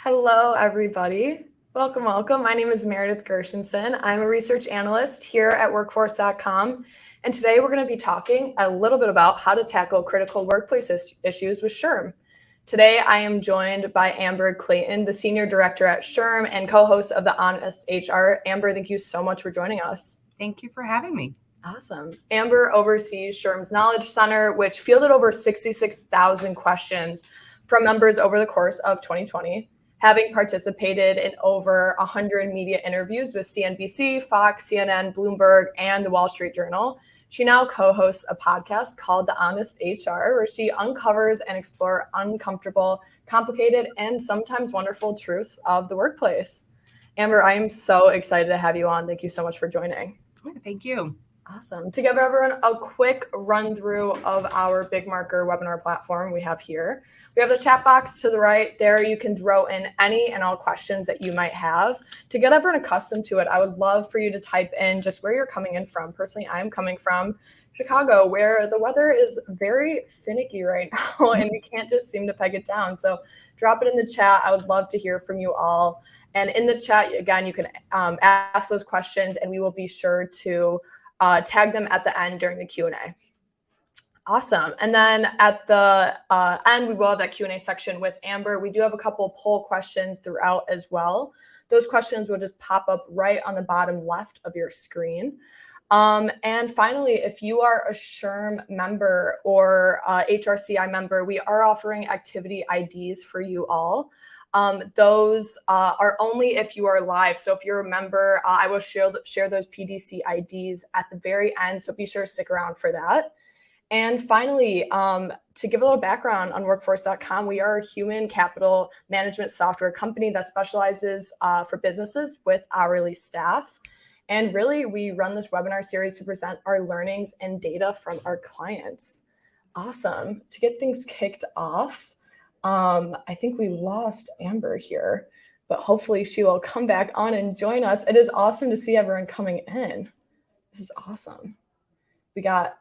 Hello, everybody. Welcome, welcome. My name is Meredith Gershenson. I'm a research analyst here at workforce.com. And today we're going to be talking a little bit about how to tackle critical workplace issues with SHRM. Today, I am joined by Amber Clayton, the Senior Director at SHRM and co-host of the Honest HR. Amber, thank you so much for joining us. Thank you for having me. Awesome. Amber oversees SHRM's Knowledge Center, which fielded over 66,000 questions from members over the course of 2020. Having participated in over 100 media interviews with CNBC, Fox, CNN, Bloomberg, and the Wall Street Journal, she now co-hosts a podcast called The Honest HR, where she uncovers and explores uncomfortable, complicated, and sometimes wonderful truths of the workplace. Amber, I am so excited to have you on. Thank you so much for joining. Thank you. Awesome. To give everyone a quick run through of our Big Marker webinar platform we have here, we have the chat box to the right. There you can throw in any and all questions that you might have. To get everyone accustomed to it, I would love for you to type in just where you're coming in from. Personally, I'm coming from Chicago, where the weather is very finicky right now, and we can't just seem to peg it down. So drop it in the chat. I would love to hear from you all. And in the chat, again, you can ask those questions, and we will be sure to tag them at the end during the Q&A. Awesome. And then at the end, we will have that Q&A section with Amber. We do have a couple poll questions throughout as well. Those questions will just pop up right on the bottom left of your screen. And finally, if you are a SHRM member or HRCI member, we are offering activity IDs for you all. Those are only if you are live. So if you're a member, I will share those PDC IDs at the very end. So be sure to stick around for that. And finally, to give a little background on workforce.com, we are a human capital management software company that specializes for businesses with hourly staff. And really, we run this webinar series to present our learnings and data from our clients. Awesome. To get things kicked off, I think we lost Amber here, but hopefully she will come back on and join us. It is awesome to see everyone coming in. This is awesome. We got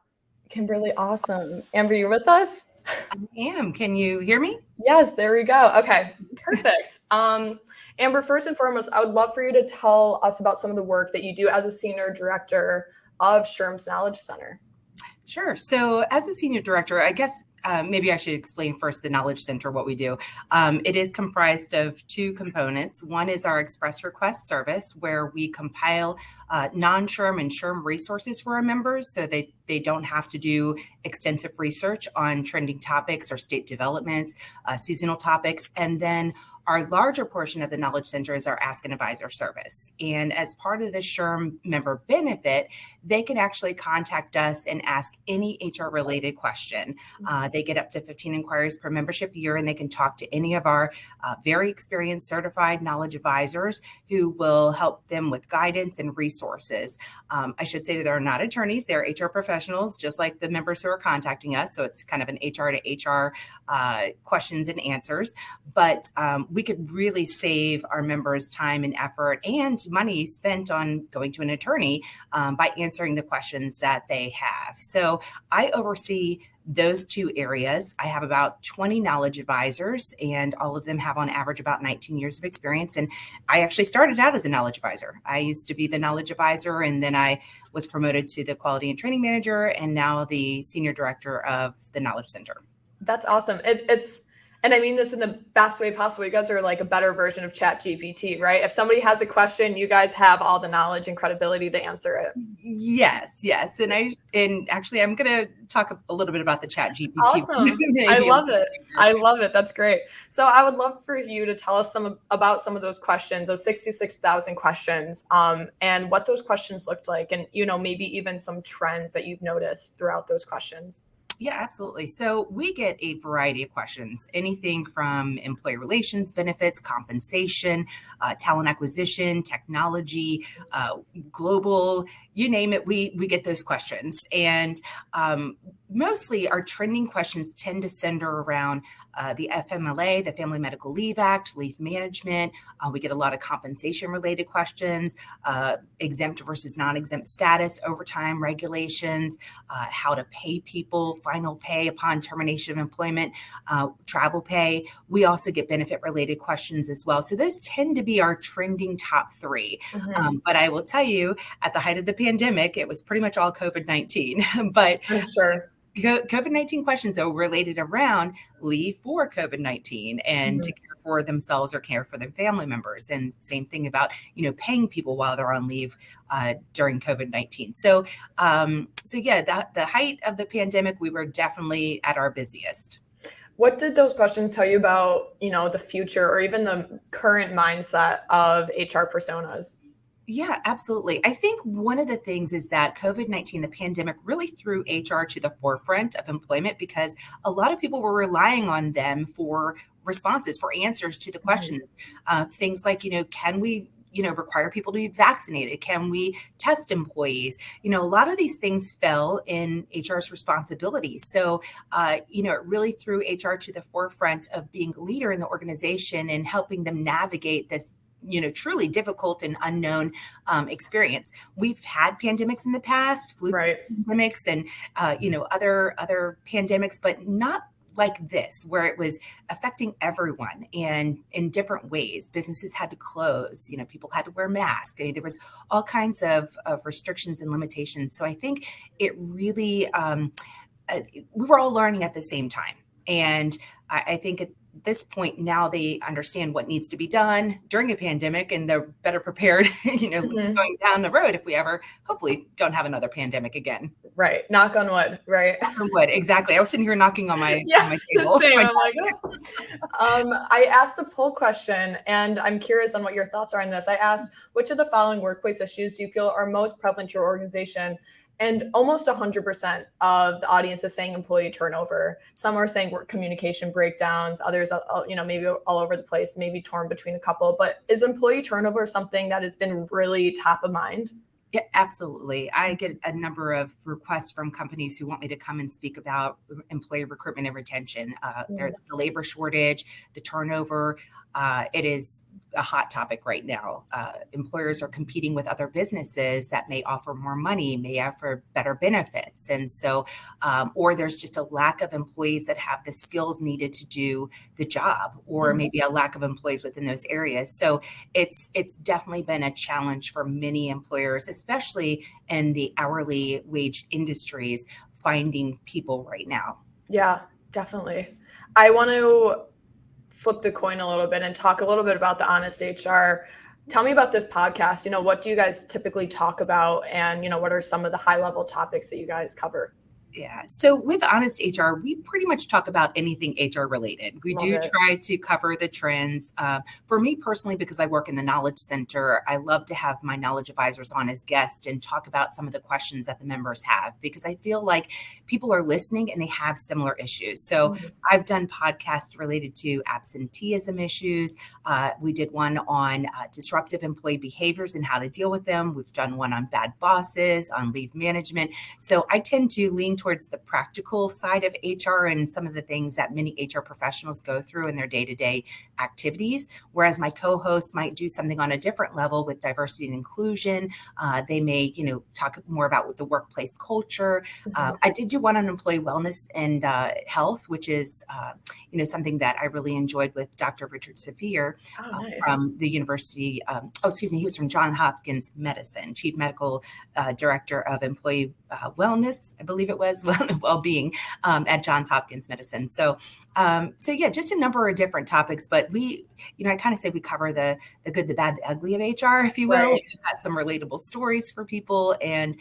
Kimberly. Awesome. Amber, you with us? I am. Can you hear me? Yes, there we go. Okay, perfect. Amber, first and foremost, I would love for you to tell us about some of the work that you do as a Senior Director of SHRM's Knowledge Center. Sure. So as a Senior Director, I guess maybe I should explain first the Knowledge Center, what we do. It is comprised of two components. One is our Express Request service, where we compile non-SHRM and SHRM resources for our members so they don't have to do extensive research on trending topics or state developments, seasonal topics. And then our larger portion of the Knowledge Center is our Ask an Advisor service. And as part of the SHRM member benefit, they can actually contact us and ask any HR-related question. They get up to 15 inquiries per membership year, and they can talk to any of our very experienced certified knowledge advisors who will help them with guidance and resources. I should say that they're not attorneys, they're HR professionals, just like the members who are contacting us. So it's kind of an HR to HR questions and answers. But we could really save our members time and effort and money spent on going to an attorney by answering the questions that they have. So I oversee those two areas. I have about 20 knowledge advisors, and all of them have on average about 19 years of experience. And I actually started out as a knowledge advisor. I used to be the knowledge advisor, and then I was promoted to the quality and training manager, and now the Senior Director of the Knowledge Center. That's awesome. And I mean this in the best way possible. You guys are like a better version of ChatGPT, right? If somebody has a question, you guys have all the knowledge and credibility to answer it. Yes. And actually, I'm going to talk a little bit about the ChatGPT. Awesome. I love it. I love it. That's great. So I would love for you to tell us about some of those questions, those 66,000 questions, and what those questions looked like, and maybe even some trends that you've noticed throughout those questions. Yeah, absolutely. So we get a variety of questions, anything from employee relations, benefits, compensation, talent acquisition, technology, global, you name it, we get those questions. And mostly our trending questions tend to center around the FMLA, the Family Medical Leave Act, leave management. We get a lot of compensation related questions, exempt versus non-exempt status, overtime regulations, how to pay people, final pay upon termination of employment, travel pay. We also get benefit related questions as well. So those tend to be our trending top three. But I will tell you, at the height of the pandemic, it was pretty much all COVID-19. But I'm sure. COVID-19 questions are related around leave for COVID-19 and to care for themselves or care for their family members. And same thing about, paying people while they're on leave during COVID-19. So yeah, the height of the pandemic, we were definitely at our busiest. What did those questions tell you about, the future or even the current mindset of HR personas? Yeah, absolutely. I think one of the things is that COVID-19, the pandemic, really threw HR to the forefront of employment because a lot of people were relying on them for responses, for answers to the questions. Things like, can we require people to be vaccinated? Can we test employees? A lot of these things fell in HR's responsibilities. So, it really threw HR to the forefront of being a leader in the organization and helping them navigate this truly difficult and unknown experience. We've had pandemics in the past, flu pandemics and, other pandemics, but not like this, where it was affecting everyone and in different ways. Businesses had to close, people had to wear masks. There was all kinds of restrictions and limitations. So I think it really, we were all learning at the same time. And I think at this point now they understand what needs to be done during a pandemic and they're better prepared, going down the road if we ever hopefully don't have another pandemic again. Right. Knock on wood. Right. Knock on wood. Exactly. I was sitting here knocking on my, on my table. Same. I'm like, I asked a poll question and I'm curious on what your thoughts are on this. I asked, which of the following workplace issues do you feel are most prevalent to your organization? And almost 100% of the audience is saying employee turnover. Some are saying work communication breakdowns. Others, maybe all over the place, maybe torn between a couple. But is employee turnover something that has been really top of mind? Yeah, absolutely. I get a number of requests from companies who want me to come and speak about employee recruitment and retention. The labor shortage, the turnover. It is a hot topic right now. Employers are competing with other businesses that may offer more money, may offer better benefits. And so, or there's just a lack of employees that have the skills needed to do the job, or maybe a lack of employees within those areas. So it's definitely been a challenge for many employers, especially in the hourly wage industries, finding people right now. Yeah, definitely. I want to flip the coin a little bit and talk a little bit about the Honest HR. Tell me about this podcast. What do you guys typically talk about? And, what are some of the high level topics that you guys cover? Yeah. So with Honest HR, we pretty much talk about anything HR related. We do try to cover the trends. For me personally, because I work in the Knowledge Center, I love to have my knowledge advisors on as guests and talk about some of the questions that the members have, because I feel like people are listening and they have similar issues. So I've done podcasts related to absenteeism issues. We did one on disruptive employee behaviors and how to deal with them. We've done one on bad bosses, on leave management. So I tend to lean towards the practical side of HR and some of the things that many HR professionals go through in their day-to-day activities, whereas my co-hosts might do something on a different level with diversity and inclusion. They may, talk more about the workplace culture. I did do one on employee wellness and health, which is, something that I really enjoyed with Dr. Richard Severe from the university. He was from Johns Hopkins Medicine, Chief Medical Director of Employee Wellness, I believe it was, well-being at Johns Hopkins Medicine. So yeah, just a number of different topics, but we, I kind of say we cover the good, the bad, the ugly of HR, if you will. Right. We've got some relatable stories for people and,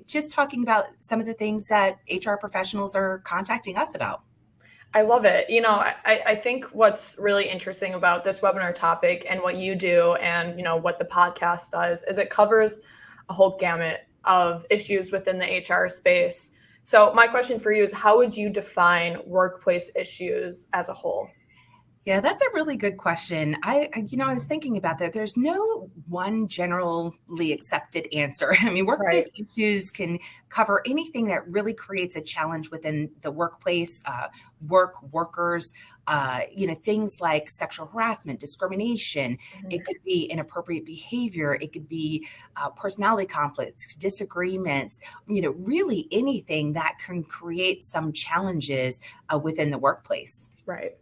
just talking about some of the things that HR professionals are contacting us about. I love it. I think what's really interesting about this webinar topic and what you do and, what the podcast does is it covers a whole gamut of issues within the HR space. So my question for you is, how would you define workplace issues as a whole? Yeah, that's a really good question. I was thinking about that. There's no one generally accepted answer. I mean, workplace Right. issues can cover anything that really creates a challenge within the workplace, workers, things like sexual harassment, discrimination. It Mhm. could be inappropriate behavior. It could be personality conflicts, disagreements, really anything that can create some challenges within the workplace. Right.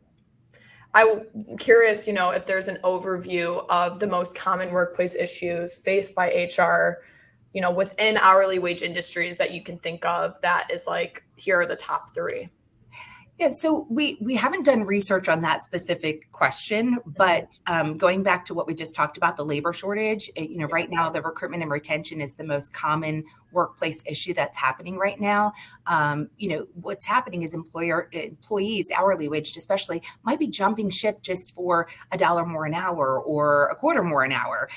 I'm curious, if there's an overview of the most common workplace issues faced by HR, within hourly wage industries that you can think of that is like, here are the top three. Yeah, so we haven't done research on that specific question, Mhm. but going back to what we just talked about, the labor shortage, Yeah. right now the recruitment and retention is the most common workplace issue that's happening right now. What's happening is employees, hourly wage especially, might be jumping ship just for $1 more an hour or a quarter more an hour,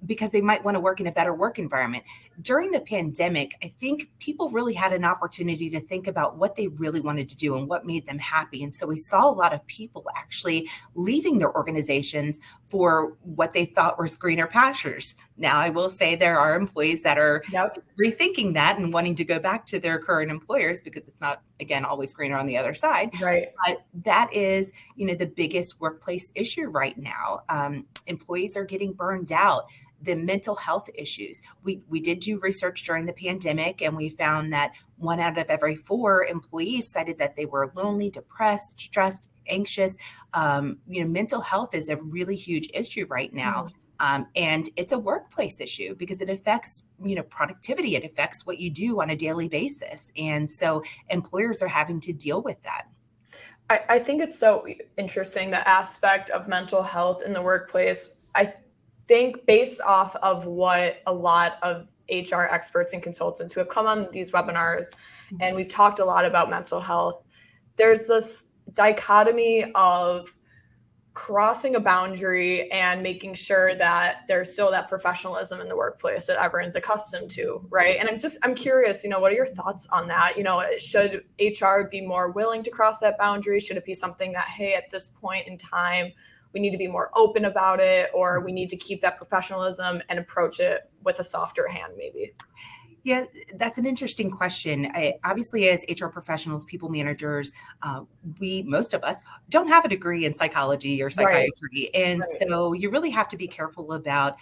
because they might want to work in a better work environment. During the pandemic, I think people really had an opportunity to think about what they really wanted to do and what made them happy. And so we saw a lot of people actually leaving their organizations for what they thought was greener pastures. Now, I will say there are employees that are Yep. rethinking that and wanting to go back to their current employers because it's not, again, always greener on the other side. Right. But that is, the biggest workplace issue right now. Employees are getting burned out. The mental health issues. We did do research during the pandemic, and we found that 1 out of every 4 employees cited that they were lonely, depressed, stressed, anxious. Mental health is a really huge issue right now. Mhm. And it's a workplace issue because it affects, productivity. It affects what you do on a daily basis. And so employers are having to deal with that. I think it's so interesting the aspect of mental health in the workplace. I think based off of what a lot of HR experts and consultants who have come on these webinars, and we've talked a lot about mental health, there's this dichotomy of crossing a boundary and making sure that there's still that professionalism in the workplace that everyone's accustomed to, right? And I'm curious, what are your thoughts on that? Should HR be more willing to cross that boundary? Should it be something that, hey, at this point in time, we need to be more open about it, or we need to keep that professionalism and approach it with a softer hand, maybe? Yeah, that's an interesting question. Obviously, as HR professionals, people managers, most of us, don't have a degree in psychology or Right, psychiatry. And right. so you really have to be careful about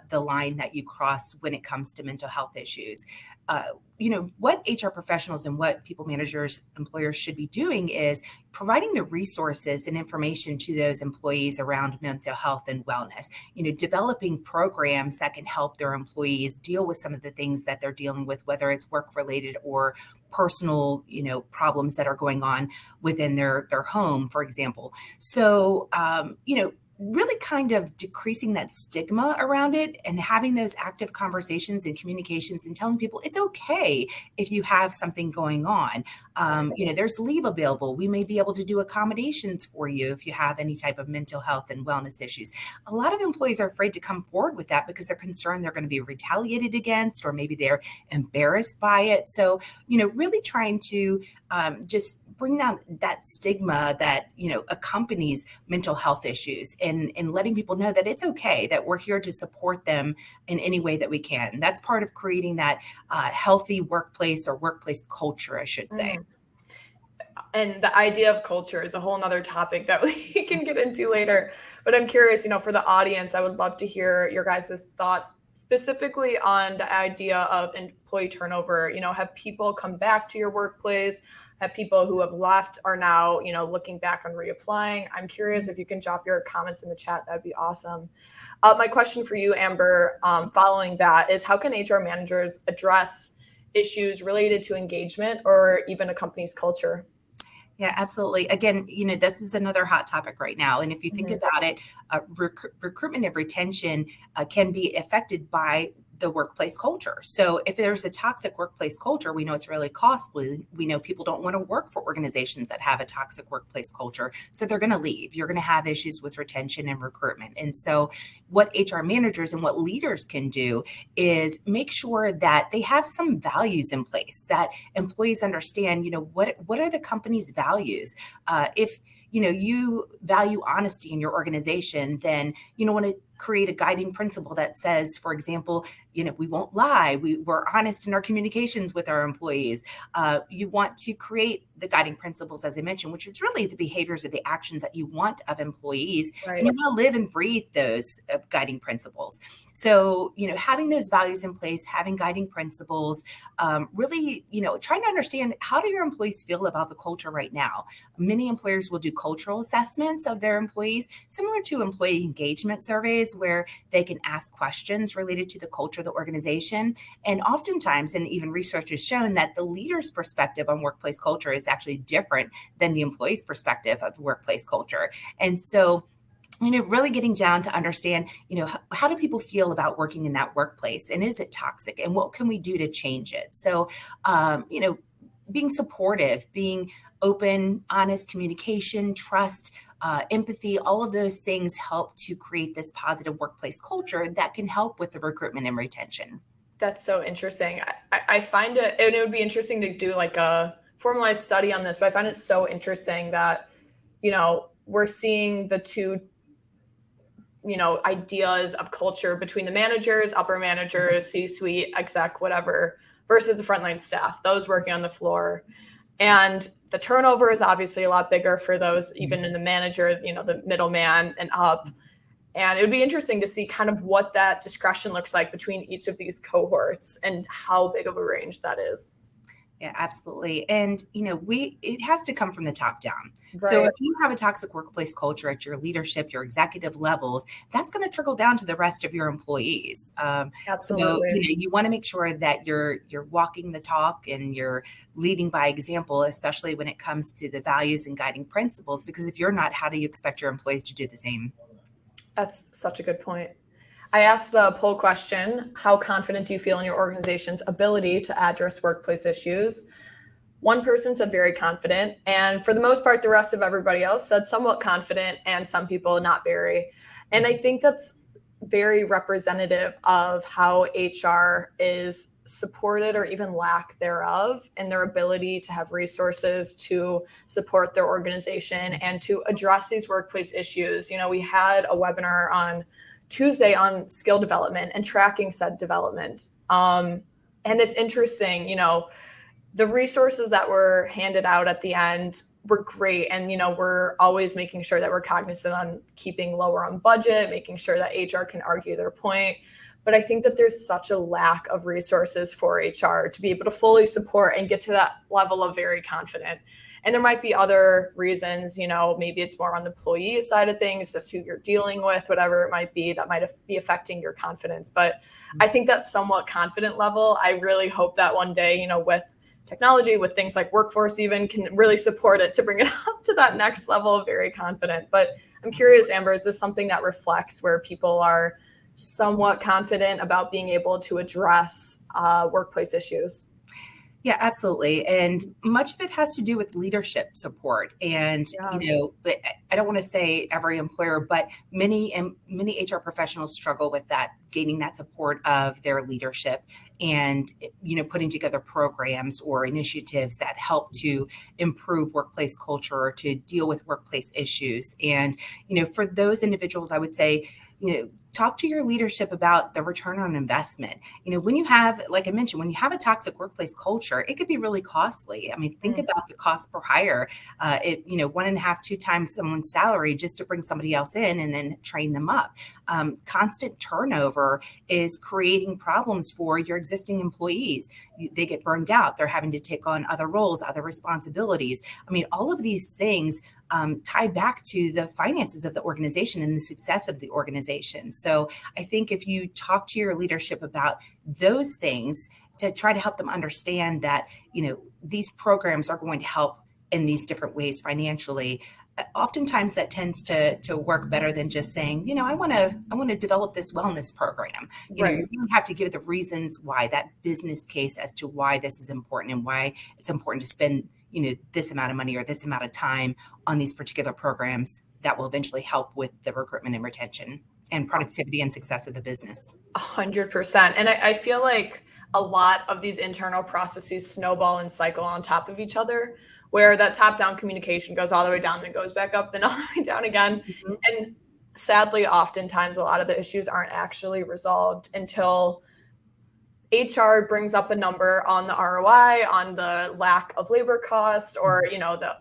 the line that you cross when it comes to mental health issues. Uh, what HR professionals and what people managers, employers should be doing is providing the resources and information to those employees around mental health and wellness, developing programs that can help their employees deal with some of the things that they're dealing with, whether it's work related or personal, problems that are going on within their home, for example. So, really kind of decreasing that stigma around it and having those active conversations and communications and telling people it's okay if you have something going on. There's leave available. We may be able to do accommodations for you if you have any type of mental health and wellness issues. A lot of employees are afraid to come forward with that because they're concerned they're going to be retaliated against, or maybe they're embarrassed by it. So, really trying to just bring down that stigma that, accompanies mental health issues, and letting people know that it's okay, that we're here to support them in any way that we can. That's part of creating that healthy workplace or workplace culture, I should say. Mhm. And the idea of culture is a whole nother topic that we can get into later. But I'm curious, for the audience, I would love to hear your guys' thoughts specifically on the idea of employee turnover. Have people come back to your workplace? Have people who have left are now, looking back on reapplying? I'm curious if you can drop your comments in the chat. That'd be awesome. My question for you, Amber, following that is, how can HR managers address issues related to engagement or even a company's culture? Yeah, absolutely. Again, this is another hot topic right now. And if you think Mhm. about it, recruitment and retention can be affected by the workplace culture. So if there's a toxic workplace culture, we know it's really costly. We know people don't want to work for organizations that have a toxic workplace culture. So they're going to leave. You're going to have issues with retention and recruitment. And so what HR managers and what leaders can do is make sure that they have some values in place, that employees understand, what are the company's values. If you value honesty in your organization, then want to create a guiding principle that says, for example, we won't lie. We're honest in our communications with our employees. You want to create the guiding principles, as I mentioned, which is really the behaviors or the actions that you want of employees. Right. And you want to live and breathe those guiding principles. So, having those values in place, having guiding principles, really, trying to understand, how do your employees feel about the culture right now? Many employers will do cultural assessments of their employees, similar to employee engagement surveys, where they can ask questions related to the culture of the organization. And oftentimes, and even research has shown, that the leader's perspective on workplace culture is actually different than the employee's perspective of workplace culture. And so, really getting down to understand, how do people feel about working in that workplace? And is it toxic? And what can we do to change it? So, being supportive, being open, honest communication, trust, empathy, all of those things help to create this positive workplace culture that can help with the recruitment and retention. That's so interesting. I find it, and it would be interesting to do like a formalized study on this, but I find it so interesting that, we're seeing the two, ideas of culture between the managers, upper managers, C-suite, exec, whatever, versus the frontline staff, those working on the floor. And the turnover is obviously a lot bigger for those, even in the manager, the middleman and up. And it would be interesting to see kind of what that discretion looks like between each of these cohorts and how big of a range that is. Yeah, absolutely. And, it has to come from the top down. Right. So if you have a toxic workplace culture at your leadership, your executive levels, that's going to trickle down to the rest of your employees. Absolutely. So, you want to make sure that you're walking the talk and you're leading by example, especially when it comes to the values and guiding principles, because if you're not, how do you expect your employees to do the same? That's such a good point. I asked a poll question: how confident do you feel in your organization's ability to address workplace issues? One person said very confident. And for the most part, the rest of everybody else said somewhat confident, and some people not very. And I think that's very representative of how HR is supported, or even lack thereof, in their ability to have resources to support their organization and to address these workplace issues. We had a webinar on Tuesday on skill development and tracking said development. And it's interesting, the resources that were handed out at the end were great. And, we're always making sure that we're cognizant on keeping lower on budget, making sure that HR can argue their point. But I think that there's such a lack of resources for HR to be able to fully support and get to that level of very confident. And there might be other reasons, maybe it's more on the employee side of things, just who you're dealing with, whatever it might be, that might be affecting your confidence. But I think that somewhat confident level, I really hope that one day, with technology, with things like Workforce even, can really support it to bring it up to that next level of very confident. But I'm curious, Amber, is this something that reflects where people are somewhat confident about being able to address workplace issues? Yeah, absolutely. And much of it has to do with leadership support. And, I don't want to say every employer, but many HR professionals struggle with that, gaining that support of their leadership and, putting together programs or initiatives that help to improve workplace culture or to deal with workplace issues. And, for those individuals, I would say, talk to your leadership about the return on investment. When you have, like I mentioned, when you have a toxic workplace culture, it could be really costly. I mean, think about the cost per hire. 1.5, 2 times someone's salary just to bring somebody else in and then train them up. Constant turnover is creating problems for your existing employees. They get burned out. They're having to take on other roles, other responsibilities. I mean, all of these things tie back to the finances of the organization and the success of the organization. So I think if you talk to your leadership about those things to try to help them understand that, these programs are going to help in these different ways financially, oftentimes that tends to work better than just saying, I want to develop this wellness program. Right. You have to give the reasons why, that business case as to why this is important and why it's important to spend this amount of money or this amount of time on these particular programs that will eventually help with the recruitment and retention and productivity and success of the business. 100%. And I feel like a lot of these internal processes snowball and cycle on top of each other, where that top-down communication goes all the way down, then goes back up, then all the way down again. Mhm. And sadly, oftentimes, a lot of the issues aren't actually resolved until HR brings up a number on the ROI, on the lack of labor costs, or the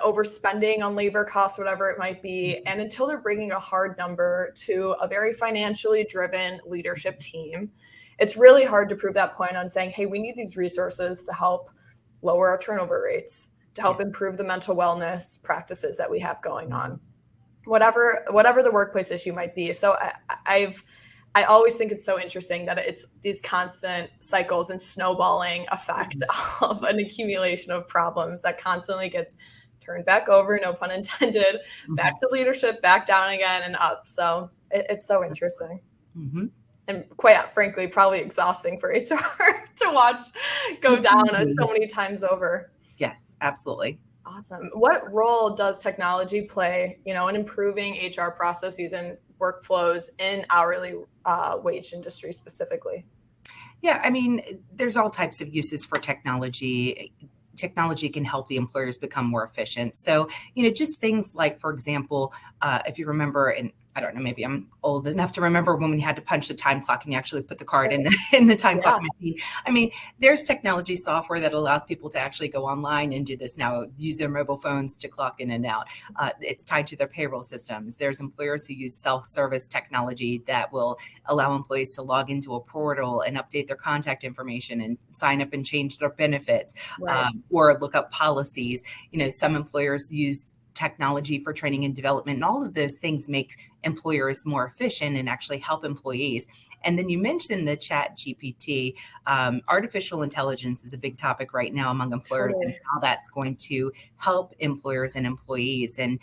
overspending on labor costs, whatever it might be. And until they're bringing a hard number to a very financially driven leadership team, it's really hard to prove that point on saying, hey, we need these resources to help lower our turnover rates, to help improve the mental wellness practices that we have going on, whatever the workplace issue might be. So I always think it's so interesting that it's these constant cycles and snowballing effect of an accumulation of problems that constantly gets turned back over, no pun intended, back to leadership, back down again and up. So it's so interesting. Mm-hmm. And quite frankly, probably exhausting for HR to watch go down so many times over. Yes, absolutely. Awesome. What role does technology play, in improving HR processes and workflows in hourly wage industry specifically? Yeah, I mean, there's all types of uses for technology. Technology can help the employers become more efficient. So, just things like, for example, if you remember, and I don't know, maybe I'm old enough to remember when we had to punch the time clock and you actually put the card in the time clock machine. I mean, there's technology software that allows people to actually go online and do this now, use their mobile phones to clock in and out. It's tied to their payroll systems. There's employers who use self-service technology that will allow employees to log into a portal and update their contact information and sign up and change their benefits, or look up policies. Some employers use technology for training and development, and all of those things make employers more efficient and actually help employees. And then you mentioned the Chat GPT. Artificial intelligence is a big topic right now among employers, and how that's going to help employers and employees. And,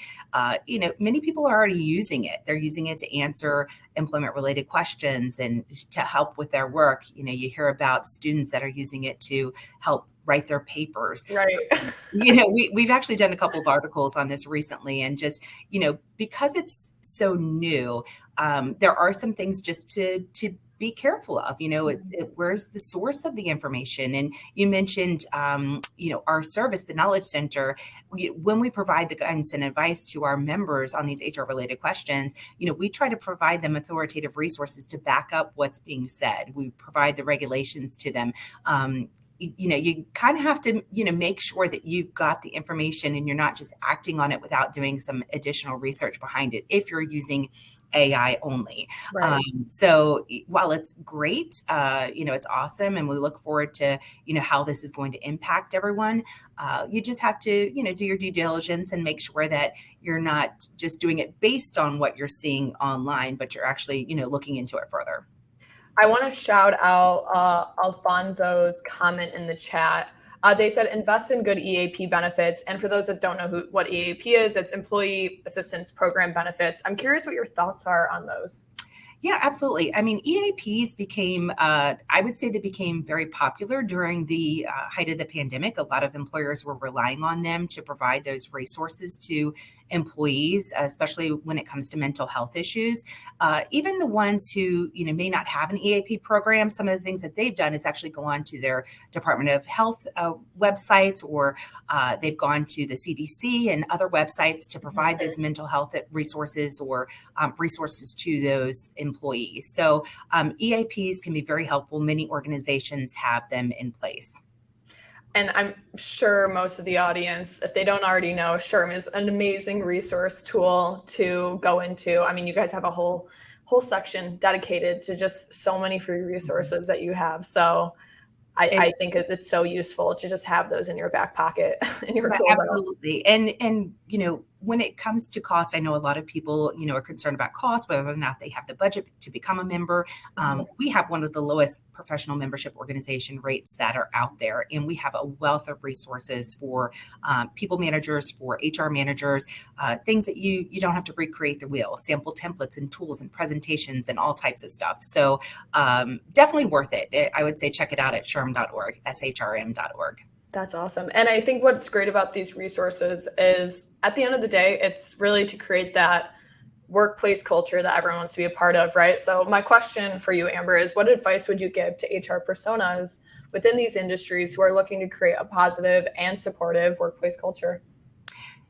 many people are already using it. They're using it to answer employment-related questions and to help with their work. You hear about students that are using it to help write their papers. Right. We've actually done a couple of articles on this recently, and just, because it's so new, there are some things just to be careful of. Where's the source of the information? And you mentioned, our service, the Knowledge Center. When we provide the guidance and advice to our members on these HR related questions, we try to provide them authoritative resources to back up what's being said. We provide the regulations to them. You kind of have to, make sure that you've got the information and you're not just acting on it without doing some additional research behind it if you're using AI only. Right. So while it's great, it's awesome, and we look forward to, how this is going to impact everyone, you just have to, do your due diligence and make sure that you're not just doing it based on what you're seeing online, but you're actually, looking into it further. I want to shout out Alfonso's comment in the chat. They said invest in good EAP benefits. And for those that don't know what EAP is, it's Employee Assistance Program benefits. I'm curious what your thoughts are on those. Yeah, absolutely. I mean, EAPs became, I would say they became very popular during the height of the pandemic. A lot of employers were relying on them to provide those resources to employees, especially when it comes to mental health issues. Even the ones who, may not have an EAP program, some of the things that they've done is actually go on to their Department of Health websites, or they've gone to the CDC and other websites to provide those mental health resources, or resources to those employees. So EAPs can be very helpful. Many organizations have them in place. And I'm sure most of the audience, if they don't already know, SHRM is an amazing resource tool to go into. I mean, you guys have a whole section dedicated to just so many free resources that you have. So I think it's so useful to just have those in your back pocket in your tool belt. Absolutely. And when it comes to cost, I know a lot of people, are concerned about cost, whether or not they have the budget to become a member. We have one of the lowest professional membership organization rates that are out there. And we have a wealth of resources for people managers, for HR managers, things that you don't have to recreate the wheel, sample templates and tools and presentations and all types of stuff. So definitely worth it. I would say check it out at SHRM.org, SHRM.org. That's awesome. And I think what's great about these resources is at the end of the day, it's really to create that workplace culture that everyone wants to be a part of, right? So my question for you, Amber, is what advice would you give to HR personas within these industries who are looking to create a positive and supportive workplace culture?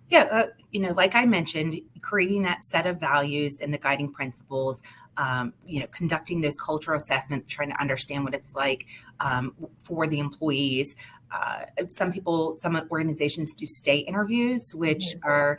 Yeah, like I mentioned, creating that set of values and the guiding principles, conducting those cultural assessments, trying to understand what it's like for the employees. Some organizations do stay interviews, which are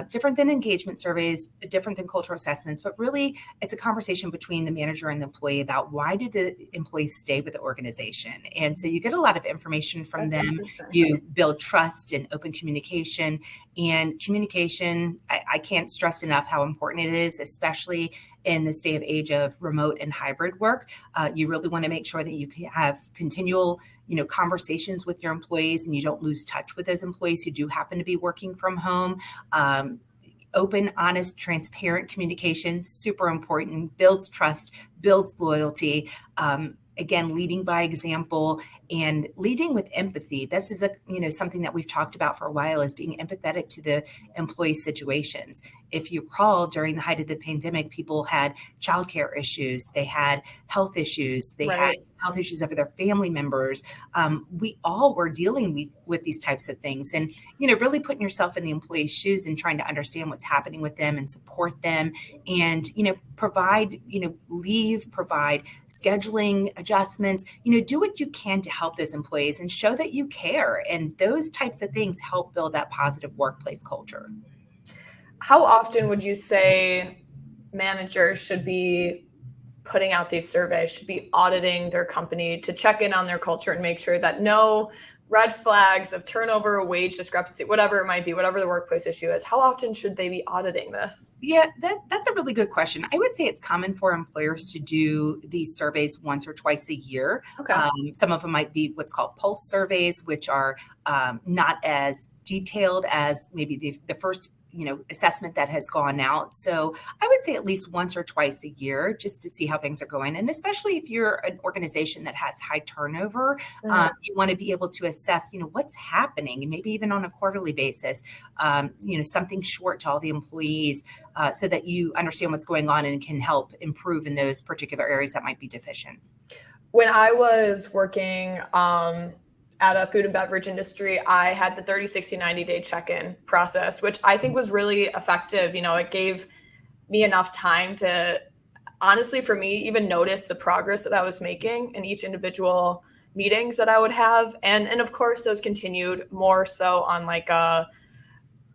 different than engagement surveys, different than cultural assessments, but really it's a conversation between the manager and the employee about why do the employees stay with the organization. And so you get a lot of information from them. You build trust and open communication. And communication, I can't stress enough how important it is, especially in this day of age of remote and hybrid work. You really want to make sure that you can have continual, conversations with your employees, and you don't lose touch with those employees who do happen to be working from home. Open, honest, transparent communication, super important, builds trust, builds loyalty. Again, leading by example and leading with empathy. This is something that we've talked about for a while, is being empathetic to the employee situations. If you recall, during the height of the pandemic, people had childcare issues, they had health issues, they had health issues of their family members. We all were dealing with these types of things, and really putting yourself in the employee's shoes and trying to understand what's happening with them and support them, and provide leave, provide scheduling adjustments. Do what you can to help those employees and show that you care. And those types of things help build that positive workplace culture. How often would you say managers should be putting out these surveys, should be auditing their company to check in on their culture and make sure that no red flags of turnover, wage discrepancy, whatever it might be, whatever the workplace issue is? How often should they be auditing this? Yeah, that's a really good question. I would say it's common for employers to do these surveys once or twice a year. Okay. Some of them might be what's called pulse surveys, which are not as detailed as maybe the first assessment that has gone out. So I would say at least once or twice a year, just to see how things are going. And especially if you're an organization that has high turnover, you want to be able to assess, what's happening, and maybe even on a quarterly basis, something short to all the employees, so that you understand what's going on and can help improve in those particular areas that might be deficient. When I was working at a food and beverage industry, I had the 30, 60, 90-day check-in process, which I think was really effective. It gave me enough time to, honestly, for me, even notice the progress that I was making in each individual meetings that I would have. And of course, those continued more so on like a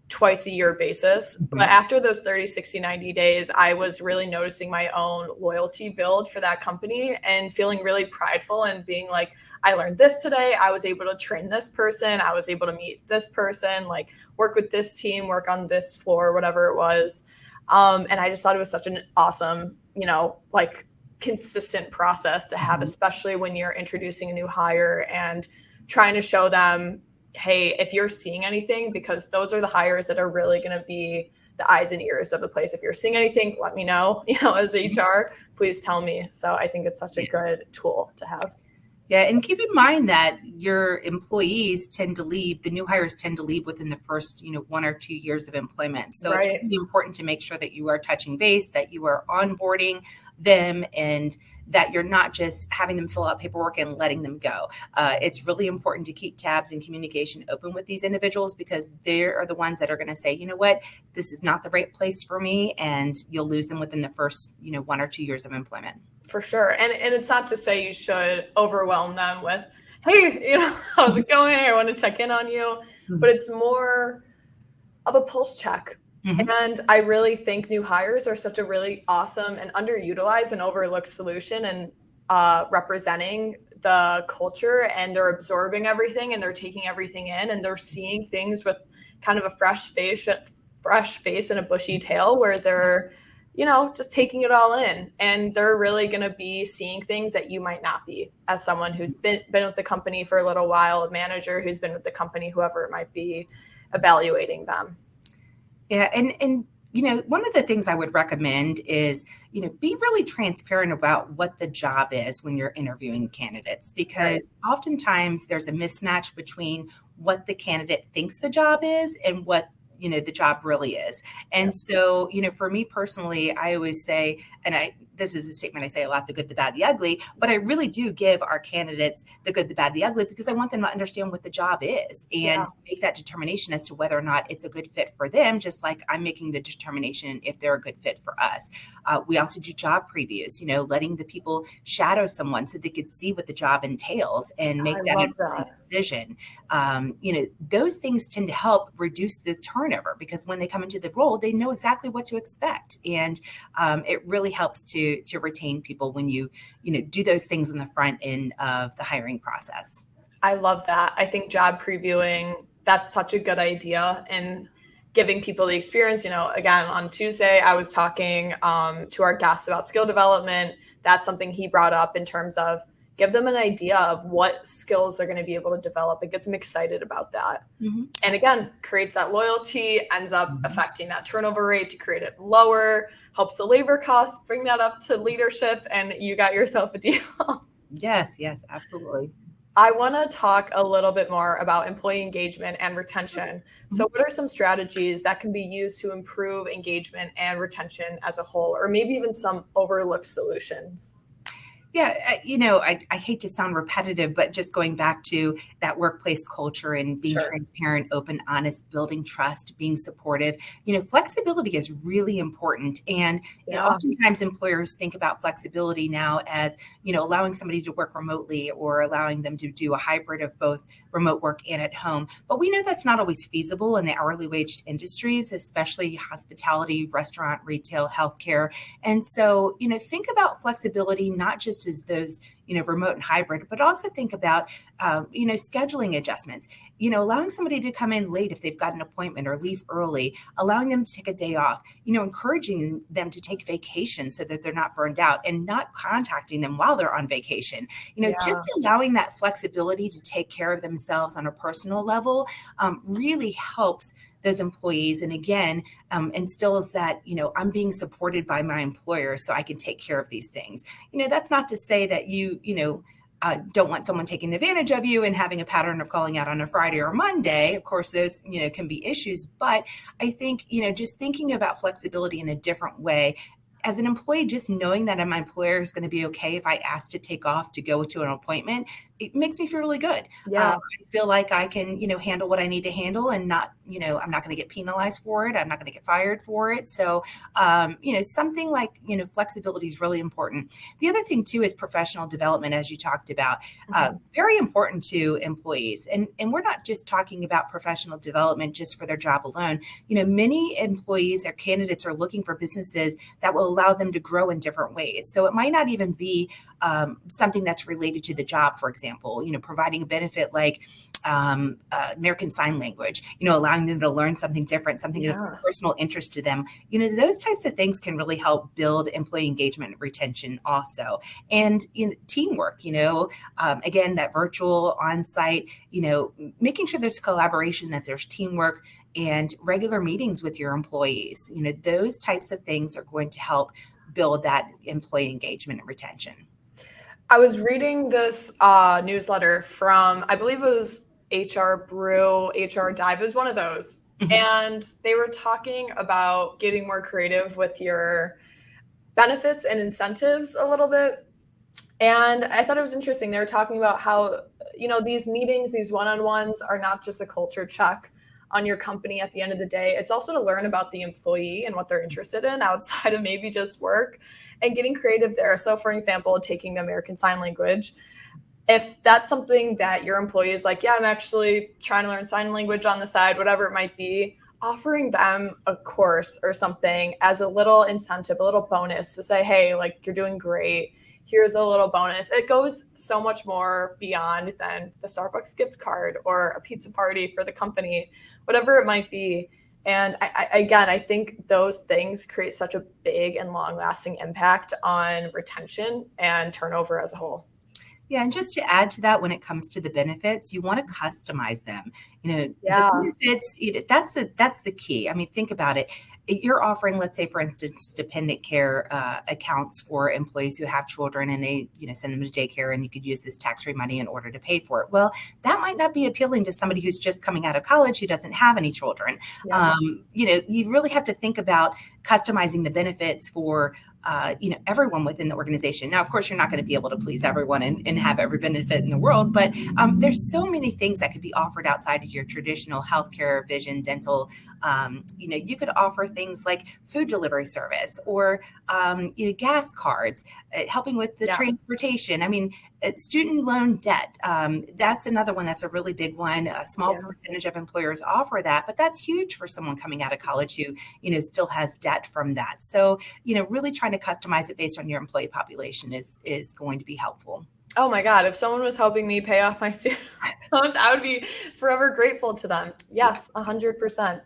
twice a year basis. But after those 30, 60, 90 days, I was really noticing my own loyalty build for that company and feeling really prideful and being like, I learned this today. I was able to train this person. I was able to meet this person, like work with this team, work on this floor, whatever it was. And I just thought it was such an awesome, consistent process to have, especially when you're introducing a new hire and trying to show them, hey, if you're seeing anything, because those are the hires that are really going to be the eyes and ears of the place. If you're seeing anything, let me know, as HR, please tell me. So I think it's such a good tool to have. Yeah, and keep in mind that your employees tend to leave, the new hires tend to leave within the first, 1 or 2 years of employment. So It's really important to make sure that you are touching base, that you are onboarding them, and that you're not just having them fill out paperwork and letting them go. It's really important to keep tabs and communication open with these individuals, because they are the ones that are going to say, you know what, this is not the right place for me, and you'll lose them within the first, 1 or 2 years of employment. For sure. And it's not to say you should overwhelm them with, hey, how's it going? I want to check in on you. But it's more of a pulse check. And I really think new hires are such a really awesome and underutilized and overlooked solution in representing the culture, and they're absorbing everything and they're taking everything in, and they're seeing things with kind of a fresh face and a bushy tail, where they're just taking it all in, and they're really going to be seeing things that you might not be, as someone who's been with the company for a little while, a manager who's been with the company, whoever it might be, evaluating them. Yeah. And one of the things I would recommend is, be really transparent about what the job is when you're interviewing candidates, because oftentimes there's a mismatch between what the candidate thinks the job is and what the job really is. And so, for me personally, I always say, this is a statement I say a lot, the good, the bad, the ugly, but I really do give our candidates the good, the bad, the ugly, because I want them to understand what the job is and make that determination as to whether or not it's a good fit for them, just like I'm making the determination if they're a good fit for us. We also do job previews, letting the people shadow someone so they could see what the job entails and make that decision. Those things tend to help reduce the turnover, because when they come into the role, they know exactly what to expect. And it really helps to retain people when you do those things in the front end of the hiring process. I love that. I think job previewing, that's such a good idea, and giving people the experience. Again, on Tuesday, I was talking to our guests about skill development. That's something he brought up in terms of give them an idea of what skills they're going to be able to develop and get them excited about that. Mm-hmm. And again, creates that loyalty, ends up affecting that turnover rate to create it lower, helps the labor costs, bring that up to leadership, and you got yourself a deal. Yes, absolutely. I want to talk a little bit more about employee engagement and retention. So what are some strategies that can be used to improve engagement and retention as a whole, or maybe even some overlooked solutions? Yeah, I hate to sound repetitive, but just going back to that workplace culture and being transparent, open, honest, building trust, being supportive, flexibility is really important. And oftentimes employers think about flexibility now as, allowing somebody to work remotely or allowing them to do a hybrid of both remote work and at home. But we know that's not always feasible in the hourly waged industries, especially hospitality, restaurant, retail, healthcare. And so, think about flexibility, not just as those, remote and hybrid, but also think about, scheduling adjustments, allowing somebody to come in late if they've got an appointment or leave early, allowing them to take a day off, encouraging them to take vacation so that they're not burned out and not contacting them while they're on vacation, just allowing that flexibility to take care of themselves on a personal level really helps those employees. And again, instills that, I'm being supported by my employer so I can take care of these things. That's not to say that you don't want someone taking advantage of you and having a pattern of calling out on a Friday or Monday. Of course, those, can be issues. But I think, just thinking about flexibility in a different way, as an employee, just knowing that my employer is going to be okay if I ask to take off to go to an appointment, it makes me feel really good. I feel like I can, handle what I need to handle and not, I'm not going to get penalized for it. I'm not going to get fired for it. So, something like, flexibility is really important. The other thing too is professional development, as you talked about, very important to employees. And we're not just talking about professional development just for their job alone. Many employees or candidates are looking for businesses that will allow them to grow in different ways. So it might not even be something that's related to the job, for example, providing a benefit like American Sign Language, allowing them to learn something different, something of personal interest to them. Those types of things can really help build employee engagement and retention also. And teamwork, again, that virtual on-site, making sure there's collaboration, that there's teamwork, and regular meetings with your employees. Those types of things are going to help build that employee engagement and retention. I was reading this newsletter from, I believe it was HR Brew, HR Dive. It was one of those. And they were talking about getting more creative with your benefits and incentives a little bit. And I thought it was interesting. They were talking about how, these meetings, these one-on-ones are not just a culture check on your company at the end of the day. It's also to learn about the employee and what they're interested in outside of maybe just work and getting creative there. So for example, taking the American Sign Language, if that's something that your employee is like, I'm actually trying to learn sign language on the side, whatever it might be, offering them a course or something as a little incentive, a little bonus to say, hey, like, you're doing great. Here's a little bonus. It goes so much more beyond than the Starbucks gift card or a pizza party for the company, whatever it might be. And I think those things create such a big and long lasting impact on retention and turnover as a whole. Yeah, and just to add to that, when it comes to the benefits, you want to customize them. The Yeah. benefits, that's the key. I mean, think about it. You're offering, let's say, for instance, dependent care accounts for employees who have children, and they, send them to daycare, and you could use this tax-free money in order to pay for it. Well, that might not be appealing to somebody who's just coming out of college who doesn't have any children. Yeah. You really have to think about customizing the benefits for everyone within the organization. Now, of course, you're not going to be able to please everyone and have every benefit in the world, but there's so many things that could be offered outside of your traditional healthcare, vision, dental. You could offer things like food delivery service or gas cards, helping with the transportation. I mean, student loan debt. That's another one that's a really big one. A small percentage of employers offer that, but that's huge for someone coming out of college who, still has debt from that. So, really trying to customize it based on your employee population is going to be helpful. Oh my God, if someone was helping me pay off my student loans, I would be forever grateful to them. Yes, 100%.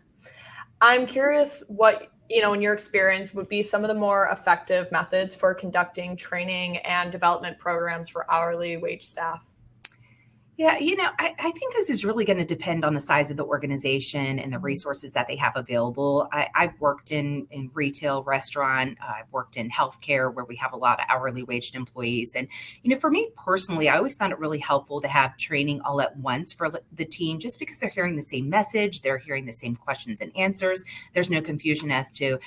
I'm curious what, in your experience would be some of the more effective methods for conducting training and development programs for hourly wage staff. Yeah, I think this is really going to depend on the size of the organization and the resources that they have available. I've worked in retail, restaurant. I've worked in healthcare where we have a lot of hourly waged employees. And, for me personally, I always found it really helpful to have training all at once for the team, just because they're hearing the same message. They're hearing the same questions and answers. There's no confusion as to,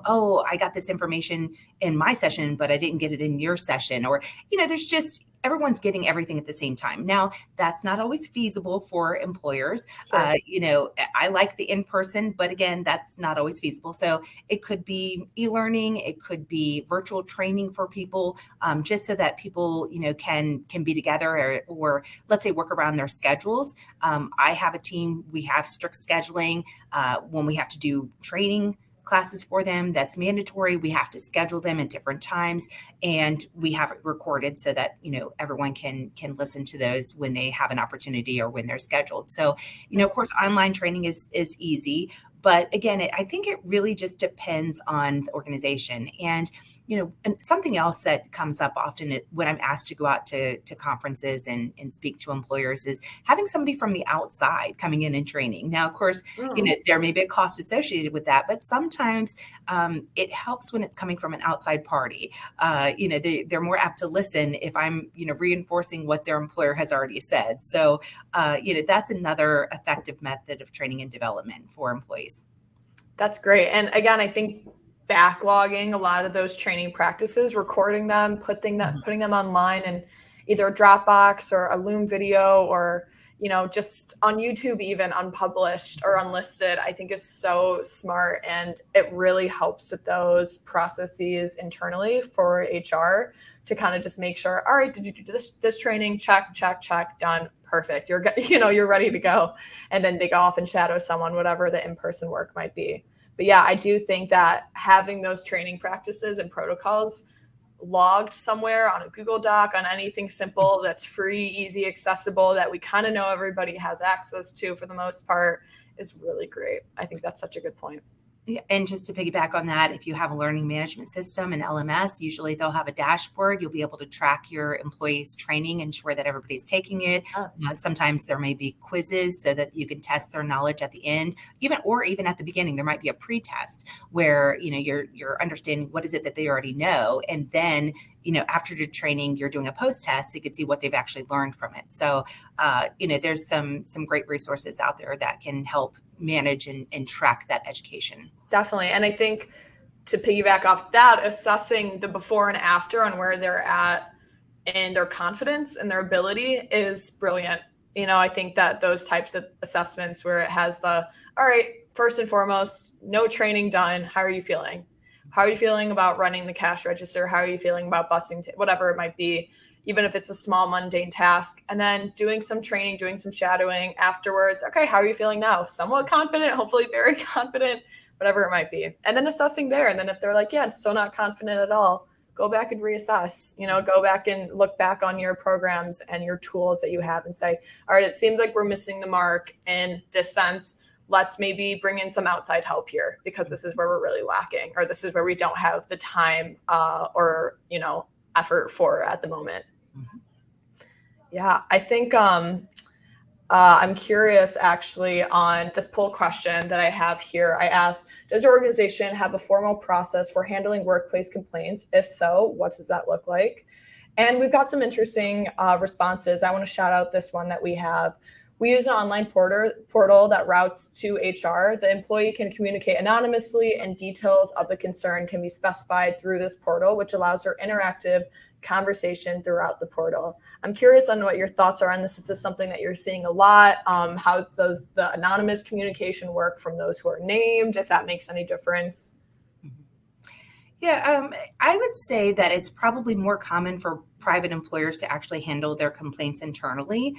oh, I got this information in my session, but I didn't get it in your session. Or, there's just everyone's getting everything at the same time. Now, that's not always feasible for employers. Sure. I like the in-person, but again, that's not always feasible. So it could be e-learning, it could be virtual training for people, just so that people, can be together or let's say work around their schedules. I have a team, we have strict scheduling when we have to do training classes for them. That's mandatory. We have to schedule them at different times, and we have it recorded so that everyone can listen to those when they have an opportunity or when they're scheduled. So of course, online training is easy, but again, I think it really just depends on the organization. And and something else that comes up often when I'm asked to go out to conferences and speak to employers is having somebody from the outside coming in and training. Now, of course, there may be a cost associated with that, but sometimes it helps when it's coming from an outside party. They're more apt to listen if I'm, reinforcing what their employer has already said. So, that's another effective method of training and development for employees. That's great. And again, I think backlogging a lot of those training practices, recording them, putting them online in either a Dropbox or a Loom video or, just on YouTube, even unpublished or unlisted, I think is so smart. And it really helps with those processes internally for HR to kind of just make sure, all right, did you do this training? Check, done. Perfect. You're ready to go. And then they go off and shadow someone, whatever the in-person work might be. But yeah, I do think that having those training practices and protocols logged somewhere on a Google Doc, on anything simple that's free, easy, accessible, that we kind of know everybody has access to for the most part, is really great. I think that's such a good point. And just to piggyback on that, if you have a learning management system, an LMS, usually they'll have a dashboard. You'll be able to track your employees' training, ensure that everybody's taking it. Sometimes there may be quizzes so that you can test their knowledge at the end, even at the beginning. There might be a pre-test where you're understanding what is it that they already know, and then after the training, you're doing a post-test so you can see what they've actually learned from it. So, there's some great resources out there that can help manage and track that education. Definitely. And I think to piggyback off that, assessing the before and after on where they're at and their confidence and their ability is brilliant. I think that those types of assessments where it has all right, first and foremost, no training done. How are you feeling? How are you feeling about running the cash register? How are you feeling about busing, whatever it might be, even if it's a small mundane task, and then doing some training, doing some shadowing afterwards. Okay, how are you feeling now? Somewhat confident, hopefully very confident, whatever it might be. And then assessing there. And then if they're like, yeah, still not confident at all, go back and reassess, go back and look back on your programs and your tools that you have and say, all right, it seems like we're missing the mark in this sense. Let's maybe bring in some outside help here because this is where we're really lacking, or this is where we don't have the time or effort for at the moment. Yeah, I think I'm curious actually on this poll question that I have here. I asked, does your organization have a formal process for handling workplace complaints? If so, what does that look like? And we've got some interesting responses. I want to shout out this one that we have. We use an online portal that routes to HR. The employee can communicate anonymously, and details of the concern can be specified through this portal, which allows for interactive conversation throughout the portal. I'm curious on what your thoughts are on this. Is this something that you're seeing a lot? How does the anonymous communication work from those who are named, if that makes any difference? Yeah, I would say that it's probably more common for private employers to actually handle their complaints internally.